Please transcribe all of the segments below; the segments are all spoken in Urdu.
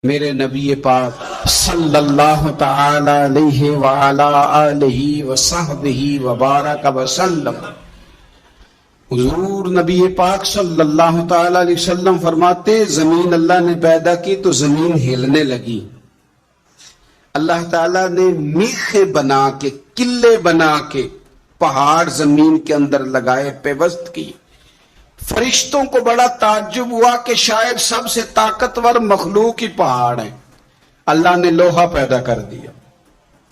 میرے نبی پاک صلی اللہ تعالی علیہ وعلا آلہ وصحبہ وبارک وسلم، حضور نبی پاک صلی اللہ تعالی علیہ وسلم فرماتے زمین اللہ نے پیدا کی تو زمین ہلنے لگی۔ اللہ تعالیٰ نے میخیں بنا کے، قلعے بنا کے پہاڑ زمین کے اندر لگائے، پیوست کی۔ فرشتوں کو بڑا تعجب ہوا کہ شاید سب سے طاقتور مخلوق ہی پہاڑ ہے۔ اللہ نے لوہا پیدا کر دیا،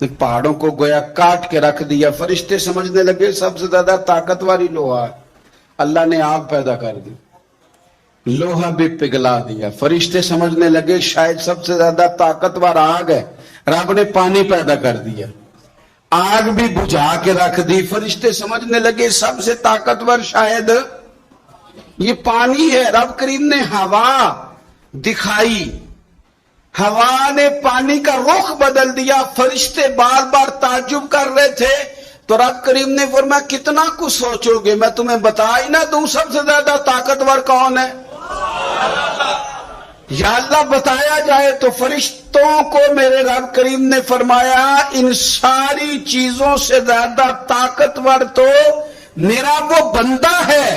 پہاڑوں کو گویا کاٹ کے رکھ دیا۔ فرشتے سمجھنے لگے سب سے زیادہ طاقتور ہی لوہا ہے۔ اللہ نے آگ پیدا کر دی، لوہا بھی پگھلا دیا۔ فرشتے سمجھنے لگے شاید سب سے زیادہ طاقتور آگ ہے، رب نے پانی پیدا کر دیا، آگ بھی بجھا کے رکھ دی۔ فرشتے سمجھنے لگے سب سے طاقتور شاید یہ پانی ہے، رب کریم نے ہوا دکھائی، ہوا نے پانی کا رخ بدل دیا۔ فرشتے بار بار تعجب کر رہے تھے تو رب کریم نے فرمایا کتنا کچھ سوچو گے، میں تمہیں بتا ہی نہ دوں سب سے زیادہ طاقتور کون ہے؟ یا اللہ بتایا جائے تو فرشتوں کو میرے رب کریم نے فرمایا ان ساری چیزوں سے زیادہ طاقتور تو میرا وہ بندہ ہے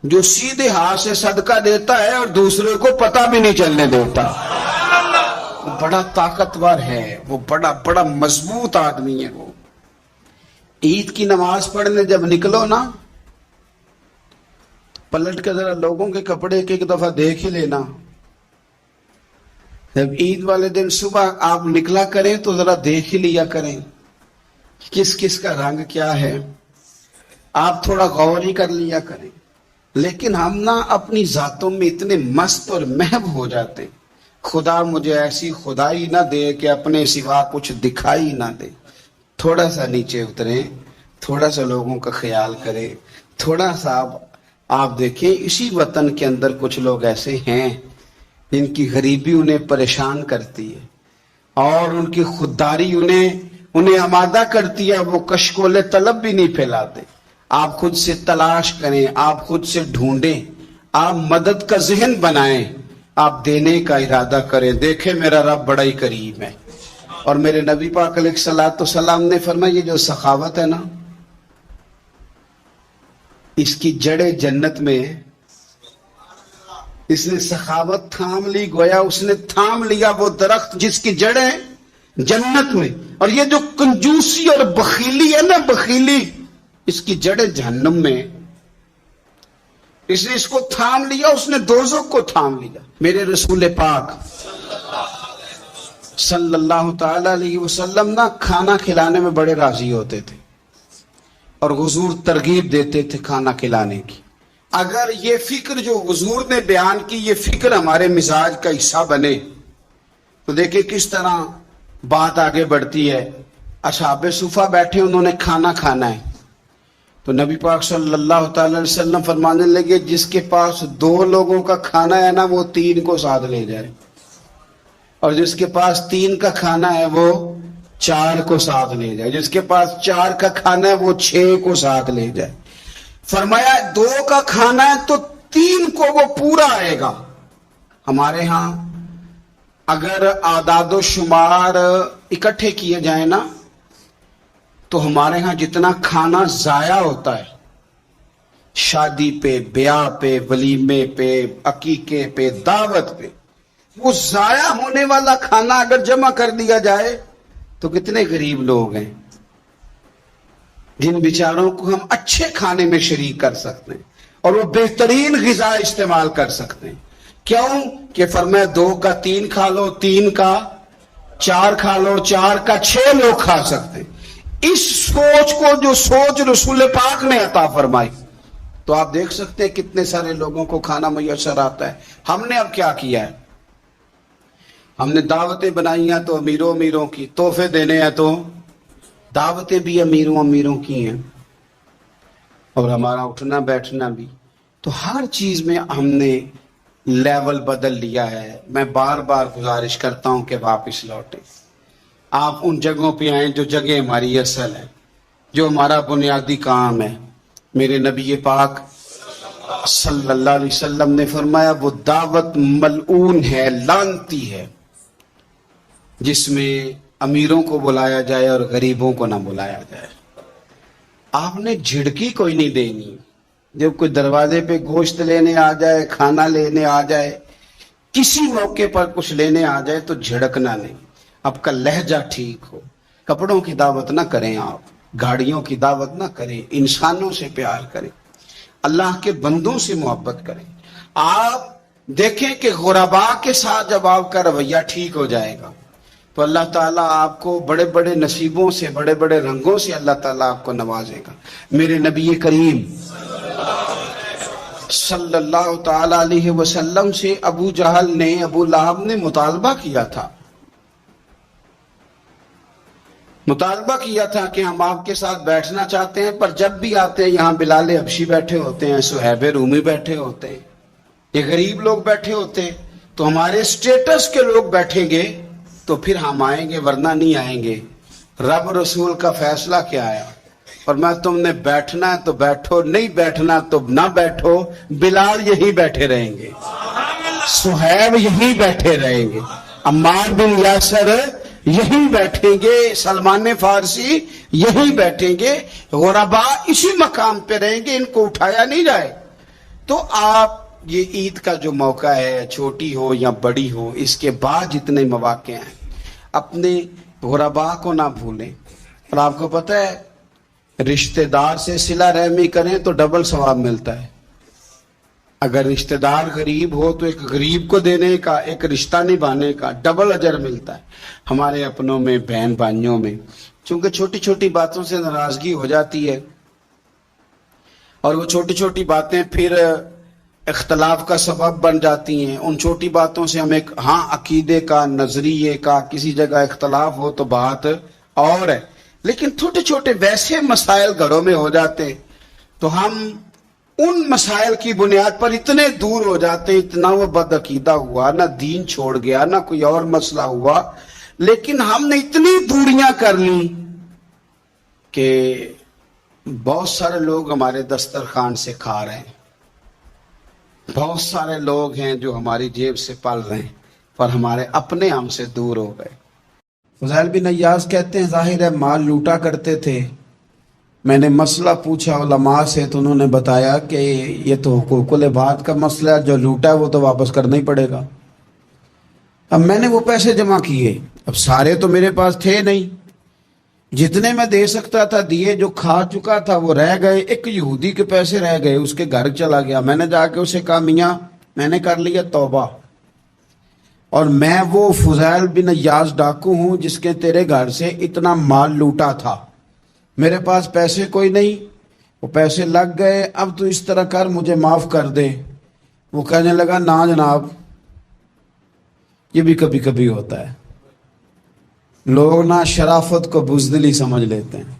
جو سیدھے ہاتھ سے صدقہ دیتا ہے اور دوسرے کو پتہ بھی نہیں چلنے دیتا۔ وہ بڑا طاقتور ہے، وہ بڑا مضبوط آدمی ہے۔ وہ عید کی نماز پڑھنے جب نکلو نا، پلٹ کے ذرا لوگوں کے کپڑے ایک دفعہ دیکھ ہی لینا۔ جب عید والے دن صبح آپ نکلا کریں تو ذرا دیکھ ہی لیا کریں کس کس کا رنگ کیا ہے، آپ تھوڑا غور ہی کر لیا کریں۔ لیکن ہم نا اپنی ذاتوں میں اتنے مست اور محو ہو جاتے، خدا مجھے ایسی خدائی نہ دے کہ اپنے سوا کچھ دکھائی نہ دے۔ تھوڑا سا نیچے اتریں، تھوڑا سا لوگوں کا خیال کریں، تھوڑا سا آپ دیکھیں اسی وطن کے اندر کچھ لوگ ایسے ہیں جن کی غریبی انہیں پریشان کرتی ہے اور ان کی خودداری انہیں آمادہ کرتی ہے، وہ کشکول طلب بھی نہیں پھیلاتے۔ آپ خود سے تلاش کریں، آپ خود سے ڈھونڈیں، آپ مدد کا ذہن بنائیں، آپ دینے کا ارادہ کریں۔ دیکھیں میرا رب بڑا ہی کریم ہے۔ اور میرے نبی پاک علیہ الصلوۃ والسلام نے فرمایا یہ جو سخاوت ہے نا، اس کی جڑیں جنت میں ہے۔ اس نے سخاوت تھام لی، گویا اس نے تھام لیا وہ درخت جس کی جڑیں جنت میں۔ اور یہ جو کنجوسی اور بخیلی ہے نا، بخیلی، اس کی جڑیں جہنم میں۔ اس نے اس کو تھام لیا، اس نے دوزخ کو تھام لیا۔ میرے رسول پاک صلی اللہ تعالی علیہ وسلم نا کھانا کھلانے میں بڑے راضی ہوتے تھے اور حضور ترغیب دیتے تھے کھانا کھلانے کی۔ اگر یہ فکر جو حضور نے بیان کی یہ فکر ہمارے مزاج کا حصہ بنے تو دیکھیں کس طرح بات آگے بڑھتی ہے۔ اصحاب صفہ بیٹھے، انہوں نے کھانا کھانا ہے تو نبی پاک صلی اللہ تعالی علیہ وسلم فرمانے لگے جس کے پاس 2 لوگوں کا کھانا ہے نا وہ 3 کو ساتھ لے جائے، اور جس کے پاس 3 کا کھانا ہے وہ 4 کو ساتھ لے جائے، جس کے پاس 4 کا کھانا ہے وہ 6 کو ساتھ لے جائے۔ فرمایا 2 کا کھانا ہے تو 3 کو وہ پورا آئے گا۔ ہمارے ہاں اگر اعداد و شمار اکٹھے کیے جائیں نا تو ہمارے ہاں جتنا کھانا ضائع ہوتا ہے شادی پہ، بیاہ پہ، ولیمے پہ، عقیقے پہ، دعوت پہ، وہ ضائع ہونے والا کھانا اگر جمع کر دیا جائے تو کتنے غریب لوگ ہیں جن بیچاروں کو ہم اچھے کھانے میں شریک کر سکتے ہیں اور وہ بہترین غذا استعمال کر سکتے ہیں۔ کیوں کہ فرمایا 2 کا 3 کھا لو، 3 کا 4 کھا لو، 4 کا 6 لوگ کھا سکتے ہیں۔ اس سوچ کو جو سوچ رسول پاک نے عطا فرمائی تو آپ دیکھ سکتے ہیں کتنے سارے لوگوں کو کھانا میسر آتا ہے۔ ہم نے اب کیا کیا ہے، ہم نے دعوتیں بنائی ہیں تو امیروں کی، تحفے دینے ہیں تو دعوتیں بھی امیروں کی ہیں، اور ہمارا اٹھنا بیٹھنا بھی۔ تو ہر چیز میں ہم نے لیول بدل لیا ہے۔ میں بار بار گزارش کرتا ہوں کہ واپس لوٹیں، آپ ان جگہوں پہ آئیں جو جگہ ہماری اصل ہے، جو ہمارا بنیادی کام ہے۔ میرے نبی پاک صلی اللہ علیہ وسلم نے فرمایا وہ دعوت ملعون ہے، لعنتی ہے، جس میں امیروں کو بلایا جائے اور غریبوں کو نہ بلایا جائے۔ آپ نے جھڑکی کوئی نہیں دینی، جب کوئی دروازے پہ گوشت لینے آ جائے، کھانا لینے آ جائے، کسی موقع پر کچھ لینے آ جائے تو جھڑکنا نہیں، آپ کا لہجہ ٹھیک ہو۔ کپڑوں کی دعوت نہ کریں، آپ گاڑیوں کی دعوت نہ کریں، انسانوں سے پیار کریں، اللہ کے بندوں سے محبت کریں۔ آپ دیکھیں کہ غرباء کے ساتھ جب آپ کا رویہ ٹھیک ہو جائے گا تو اللہ تعالیٰ آپ کو بڑے بڑے نصیبوں سے، بڑے بڑے رنگوں سے اللہ تعالیٰ آپ کو نوازے گا۔ میرے نبی کریم صلی اللہ تعالی علیہ وسلم سے ابو جہل نے، ابو لہب نے مطالبہ کیا تھا کہ ہم آپ کے ساتھ بیٹھنا چاہتے ہیں، پر جب بھی آتے ہیں یہاں بلال حبشی بیٹھے ہوتے ہیں، صہیب رومی بیٹھے ہوتے ہیں، یہ غریب لوگ بیٹھے ہوتے ہیں، تو ہمارے سٹیٹس کے لوگ بیٹھیں گے تو پھر ہم آئیں گے، ورنہ نہیں آئیں گے۔ رب رسول کا فیصلہ کیا آیا؟ اور میں تم نے بیٹھنا ہے تو بیٹھو، نہیں بیٹھنا تو نہ بیٹھو، بلال یہی بیٹھے رہیں گے، صہیب یہی بیٹھے رہیں گے، عمار بن یاسر یہی بیٹھیں گے، سلمان فارسی یہی بیٹھیں گے، غرباء اسی مقام پہ رہیں گے، ان کو اٹھایا نہیں جائے۔ تو آپ یہ عید کا جو موقع ہے، چھوٹی ہو یا بڑی ہو، اس کے بعد جتنے مواقع ہیں اپنے غرباء کو نہ بھولیں۔ اور آپ کو پتہ ہے رشتہ دار سے صلہ رحمی کریں تو ڈبل ثواب ملتا ہے۔ اگر رشتہ دار غریب ہو تو ایک غریب کو دینے کا، ایک رشتہ نبھانے کا ڈبل اجر ملتا ہے۔ ہمارے اپنوں میں، بہن بھائیوں میں چونکہ چھوٹی چھوٹی باتوں سے ناراضگی ہو جاتی ہے، اور وہ چھوٹی چھوٹی باتیں پھر اختلاف کا سبب بن جاتی ہیں۔ ان چھوٹی باتوں سے ہم ایک عقیدے کا، نظریے کا کسی جگہ اختلاف ہو تو بات اور ہے، لیکن چھوٹے چھوٹے ویسے مسائل گھروں میں ہو جاتے ہیں تو ہم ان مسائل کی بنیاد پر اتنے دور ہو جاتے ہیں، اتنا وہ بد عقیدہ ہوا، نہ دین چھوڑ گیا، نہ کوئی اور مسئلہ ہوا، لیکن ہم نے اتنی دوریاں کر لی کہ بہت سارے لوگ ہمارے دسترخوان سے کھا رہے ہیں، بہت سارے لوگ ہیں جو ہماری جیب سے پل رہے ہیں، پر ہمارے اپنے ہم سے دور ہو گئے۔ فضیل بن عیاض کہتے ہیں ظاہر ہے مال لوٹا کرتے تھے، میں نے مسئلہ پوچھا علماء سے تو انہوں نے بتایا کہ یہ تو حقوق العباد کا مسئلہ ہے، جو لوٹا ہے وہ تو واپس کرنا ہی پڑے گا۔ اب میں نے وہ پیسے جمع کیے، اب سارے تو میرے پاس تھے نہیں، جتنے میں دے سکتا تھا دیے، جو کھا چکا تھا وہ رہ گئے۔ ایک یہودی کے پیسے رہ گئے، اس کے گھر چلا گیا، میں نے جا کے اسے کہا میاں میں نے کر لیا توبہ، اور میں وہ فضیل بن عیاض ڈاکو ہوں جس کے تیرے گھر سے اتنا مال لوٹا تھا، میرے پاس پیسے کوئی نہیں، وہ پیسے لگ گئے، اب تو اس طرح کر مجھے معاف کر دے۔ وہ کہنے لگا نا جناب، یہ بھی کبھی کبھی ہوتا ہے، لوگ نا شرافت کو بزدلی سمجھ لیتے ہیں۔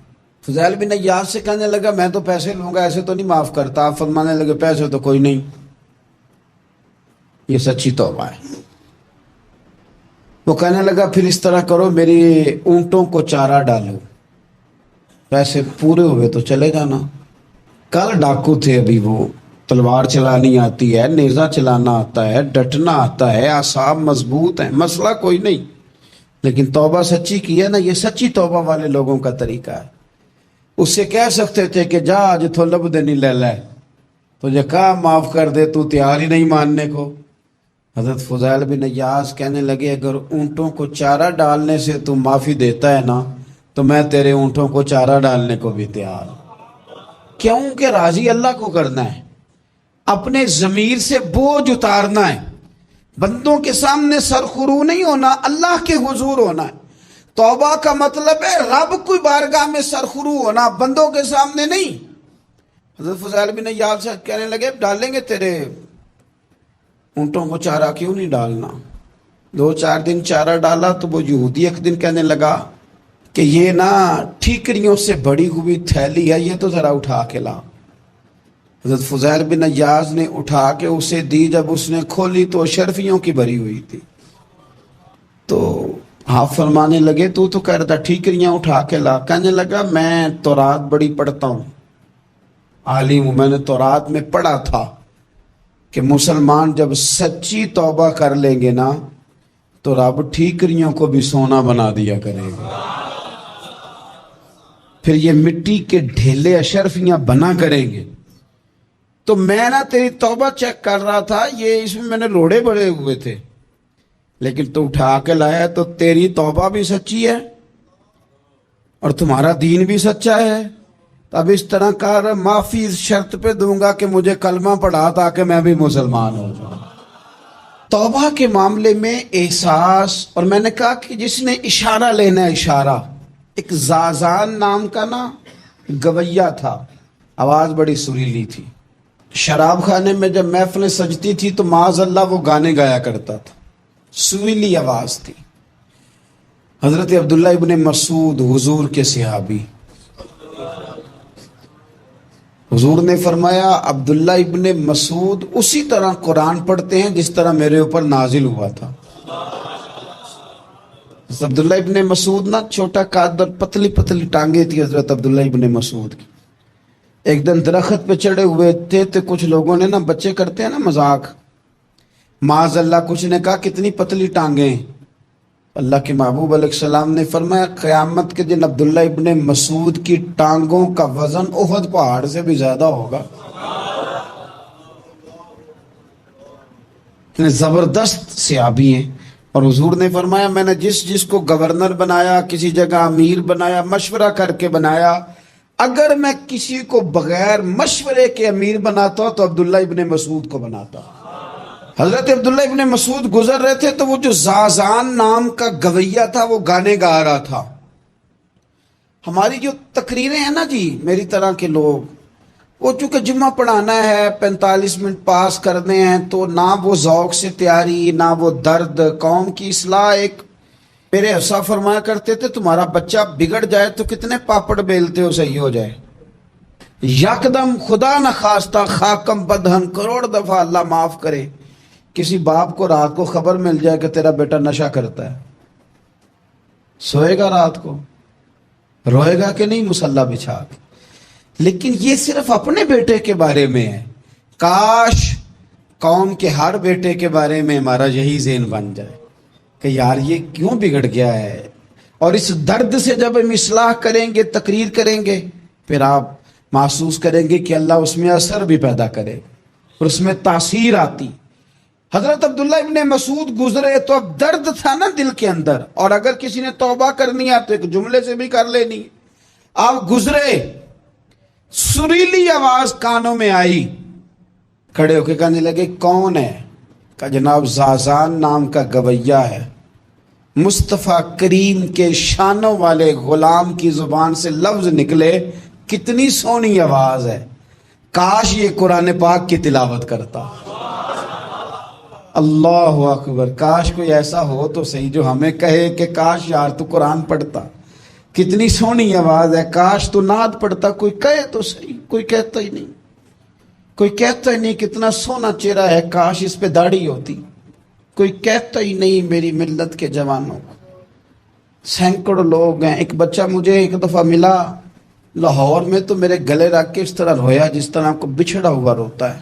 فضیل بن عیاض سے کہنے لگا میں تو پیسے لوں گا، ایسے تو نہیں معاف کرتا۔ آپ فرمانے لگے پیسے تو کوئی نہیں، یہ سچی توبہ ہے۔ وہ کہنے لگا پھر اس طرح کرو، میری اونٹوں کو چارہ ڈالو، پیسے پورے ہوئے تو چلے جانا۔ کل ڈاکو تھے، ابھی وہ تلوار چلانی آتی ہے، نیزہ چلانا آتا ہے، ڈٹنا آتا ہے، اعصاب مضبوط ہیں، مسئلہ کوئی نہیں، لیکن توبہ سچی کی ہے نا، یہ سچی توبہ والے لوگوں کا طریقہ ہے۔ اس سے کہہ سکتے تھے کہ جا آج تھولب دینی لے لے، تو یہ کہا معاف کر دے، تو تیار ہی نہیں ماننے کو۔ حضرت فضیل بن عیاض کہنے لگے اگر اونٹوں کو چارہ ڈالنے سے تو معافی دیتا ہے نا تو میں تیرے اونٹوں کو چارہ ڈالنے کو بھی تیار ہوں۔ کیوں کہ راضی اللہ کو کرنا ہے، اپنے ضمیر سے بوجھ اتارنا ہے، بندوں کے سامنے سرخرو نہیں ہونا، اللہ کے حضور ہونا ہے۔ توبہ کا مطلب ہے رب کوئی بارگاہ میں سرخرو ہونا، بندوں کے سامنے نہیں۔ حضرت فضیل بن عیاض سے کہنے لگے ڈالیں گے تیرے اونٹوں کو چارہ، کیوں نہیں ڈالنا؟ 2-4 دن چارہ ڈالا تو وہ یہودی ایک دن کہنے لگا کہ یہ نا ٹھیکریوں سے بڑی ہوئی تھیلی ہے، یہ تو ذرا اٹھا کے لا۔ حضرت فضیل بن عیاض نے اٹھا کے اسے دی، جب اس نے کھولی تو اشرفیوں کی بھری ہوئی تھی۔ تو آپ فرمانے لگے تو کہہ رہا تھا ٹھیکریاں اٹھا کے لا۔ کہنے لگا میں تورات بڑی پڑھتا ہوں، عالم ہوں، میں نے تورات میں پڑھا تھا کہ مسلمان جب سچی توبہ کر لیں گے نا تو رب ٹھیکریوں کو بھی سونا بنا دیا کرے گا، پھر یہ مٹی کے ڈھیلے اشرفیاں بنا کریں گے۔ تو میں نا تیری توبہ چیک کر رہا تھا، یہ اس میں نے روڑے بڑے ہوئے تھے، لیکن تو اٹھا کے لایا تو تیری توبہ بھی سچی ہے اور تمہارا دین بھی سچا ہے۔ اب اس طرح کر، معافی اس شرط پہ دوں گا کہ مجھے کلمہ پڑھا تاکہ میں بھی مسلمان ہو جاؤں۔ توبہ کے معاملے میں احساس، اور میں نے کہا کہ جس نے اشارہ لینا ہے، اشارہ، ایک زازان نام کا نا گویا تھا، آواز بڑی سریلی تھی، شراب خانے میں جب محفلیں سجتی تھی تو معاذ اللہ وہ گانے گایا کرتا تھا، سریلی آواز تھی۔ حضرت عبداللہ ابن مسعود حضور کے صحابی، حضور نے فرمایا عبداللہ ابن مسعود اسی طرح قرآن پڑھتے ہیں جس طرح میرے اوپر نازل ہوا تھا۔ عبداللہ ابن مسعود نا چھوٹا قد اور پتلی پتلی ٹانگیں تھی حضرت عبداللہ ابن مسعود کی۔ ایک دن درخت پہ چڑھے ہوئے تھے تو کچھ لوگوں نے نا، بچے کرتے ہیں نا مذاق، معاذ اللہ کچھ نے کہا کتنی پتلی ٹانگیں۔ اللہ کے محبوب علیہ السلام نے فرمایا قیامت کے دن عبداللہ ابن مسعود کی ٹانگوں کا وزن احد پہاڑ سے بھی زیادہ ہوگا۔ زبردست صحابی ہیں، اور حضور نے فرمایا میں نے جس کو گورنر بنایا، کسی جگہ امیر بنایا، مشورہ کر کے بنایا، اگر میں کسی کو بغیر مشورے کے امیر بناتا تو عبداللہ ابن مسعود کو بناتا۔ حضرت عبداللہ ابن مسعود گزر رہے تھے تو وہ جو زازان نام کا گویا تھا وہ گانے گا رہا تھا۔ ہماری جو تقریریں ہیں نا جی، میری طرح کے لوگ، وہ چونکہ جمعہ پڑھانا ہے، 45 منٹ پاس کرنے ہیں، تو نہ وہ ذوق سے تیاری، نہ وہ درد قوم کی اصلاح۔ ایک میرے حصہ فرمایا کرتے تھے تمہارا بچہ بگڑ جائے تو کتنے پاپڑ بیلتے ہو صحیح ہو جائے؟ یکدم خدا نہ خواستہ خاکم بدہن، کروڑ دفعہ اللہ معاف کرے، کسی باپ کو رات کو خبر مل جائے کہ تیرا بیٹا نشہ کرتا ہے، سوئے گا رات کو؟ روئے گا کہ نہیں مصلی بچھا کے؟ لیکن یہ صرف اپنے بیٹے کے بارے میں ہے، کاش قوم کے ہر بیٹے کے بارے میں ہمارا یہی ذہن بن جائے کہ یار یہ کیوں بگڑ گیا ہے، اور اس درد سے جب ہم اصلاح کریں گے، تقریر کریں گے، پھر آپ محسوس کریں گے کہ اللہ اس میں اثر بھی پیدا کرے اور اس میں تاثیر آتی۔ حضرت عبداللہ ابن مسعود گزرے تو اب درد تھا نا دل کے اندر، اور اگر کسی نے توبہ کرنی ہے تو ایک جملے سے بھی کر لینی۔ آپ گزرے، سریلی آواز کانوں میں آئی، کھڑے ہو کے کہنے لگے کون ہے؟ کہا جناب زازان نام کا گویا ہے، مصطفیٰ کریم کے شانوں والے غلام کی زبان سے لفظ نکلے، کتنی سونی آواز ہے، کاش یہ قرآن پاک کی تلاوت کرتا۔ اللہ اکبر، کاش کوئی ایسا ہو تو صحیح جو ہمیں کہے کہ کاش یار تو قرآن پڑھتا، کتنی سونی آواز ہے، کاش تو نعت پڑھتا۔ کوئی کہے تو صحیح، کوئی کہتا ہی نہیں، کوئی کہتا ہی نہیں کتنا سونا چہرہ ہے، کاش اس پہ داڑھی ہوتی۔ کوئی کہتا ہی نہیں میری ملت کے جوانوں کو۔ سینکڑوں لوگ ہیں۔ ایک بچہ مجھے ایک دفعہ ملا لاہور میں تو میرے گلے رکھ کے اس طرح رویا جس طرح کو بچھڑا ہوا روتا ہے۔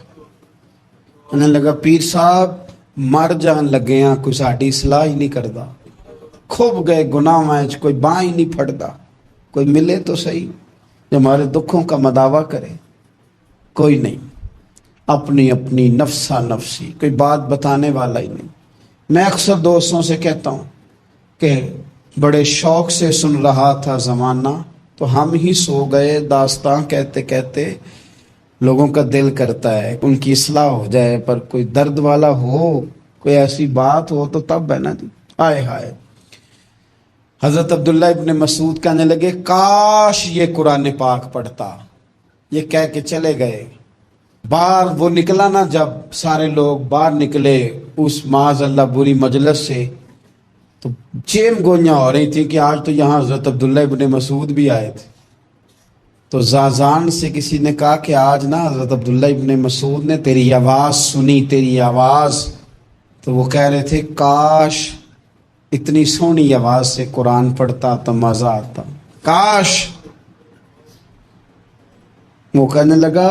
انہیں لگا پیر صاحب مر جان لگے ہیں، کوئی ساڑی اصلاح ہی نہیں کردا، کھوب گئے گناہ میں، کوئی باں ہی نہیں پھڑدا، کوئی ملے تو صحیح جو ہمارے دکھوں کا مداوع کرے، کوئی نہیں، اپنی اپنی نفسا نفسی، کوئی بات بتانے والا ہی نہیں۔ میں اکثر دوستوں سے کہتا ہوں کہ بڑے شوق سے سن رہا تھا زمانہ تو ہم ہی سو گئے، داستان کہتے کہتے لوگوں کا دل کرتا ہے ان کی اصلاح ہو جائے، پر کوئی درد والا ہو، کوئی ایسی بات ہو تو تب ہے نا جی۔ آئے ہائے، حضرت عبداللہ ابن مسعود کہنے لگے کاش یہ قرآن پاک پڑھتا، یہ کہہ کے چلے گئے۔ باہر وہ نکلا نا، جب سارے لوگ باہر نکلے اس معاذ اللہ بری مجلس سے، تو چیم گوئیاں ہو رہی تھیں کہ آج تو یہاں حضرت عبداللہ ابن مسعود بھی آئے تھے۔ تو زازان سے کسی نے کہا کہ آج نا حضرت عبداللہ ابن مسعود نے تیری آواز سنی، تیری آواز۔ تو وہ کہہ رہے تھے کاش اتنی سونی آواز سے قرآن پڑھتا تو مزہ آتا، کاش۔ وہ کہنے لگا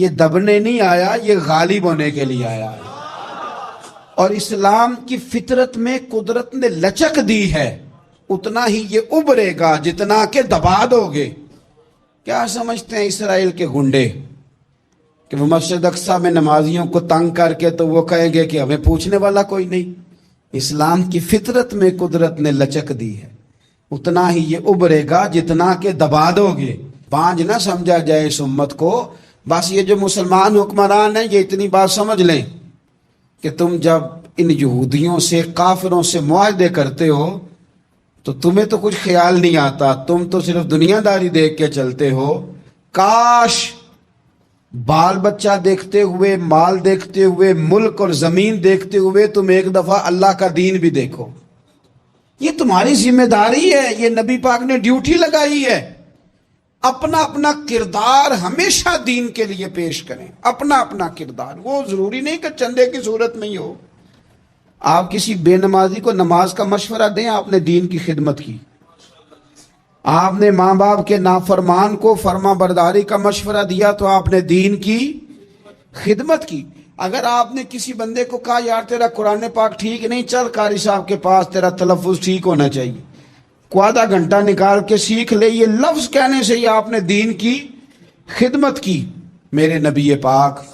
یہ دبنے نہیں آیا، یہ غالب ہونے کے لیے آیا ہے۔ اور اسلام کی فطرت میں قدرت نے لچک دی ہے، اتنا ہی یہ ابھرے گا جتنا کہ دبا دو گے۔ کیا سمجھتے ہیں اسرائیل کے گنڈے کہ وہ مسجد اقصی میں نمازیوں کو تنگ کر کے تو وہ کہیں گے کہ ہمیں پوچھنے والا کوئی نہیں؟ اسلام کی فطرت میں قدرت نے لچک دی ہے، اتنا ہی یہ ابھرے گا جتنا کہ دبا دو گے۔ بانجھ نہ سمجھا جائے اس امت کو، بس یہ جو مسلمان حکمران ہیں یہ اتنی بات سمجھ لیں کہ تم جب ان یہودیوں سے کافروں سے معاہدے کرتے ہو تو تمہیں تو کچھ خیال نہیں آتا، تم تو صرف دنیا داری دیکھ کے چلتے ہو۔ کاش بال بچہ دیکھتے ہوئے، مال دیکھتے ہوئے، ملک اور زمین دیکھتے ہوئے تم ایک دفعہ اللہ کا دین بھی دیکھو۔ یہ تمہاری ذمہ داری ہے، یہ نبی پاک نے ڈیوٹی لگائی ہے۔ اپنا اپنا کردار ہمیشہ دین کے لیے پیش کریں، اپنا اپنا کردار۔ وہ ضروری نہیں کہ چندے کی صورت میں ہی ہو۔ آپ کسی بے نمازی کو نماز کا مشورہ دیں، آپ نے دین کی خدمت کی۔ آپ نے ماں باپ کے نافرمان کو فرما برداری کا مشورہ دیا تو آپ نے دین کی خدمت کی۔ اگر آپ نے کسی بندے کو کہا یار تیرا قرآن پاک ٹھیک نہیں، چل قاری صاحب کے پاس، تیرا تلفظ ٹھیک ہونا چاہیے، کو آدھا گھنٹہ نکال کے سیکھ لے، یہ لفظ کہنے سے ہی آپ نے دین کی خدمت کی۔ میرے نبی پاک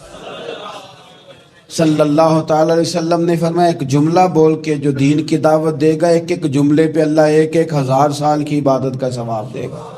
صلی اللہ تعالی علیہ وسلم نے فرمایا ایک جملہ بول کے جو دین کی دعوت دے گا، ایک ایک جملے پہ اللہ 1,000 سال کی عبادت کا ثواب دے گا۔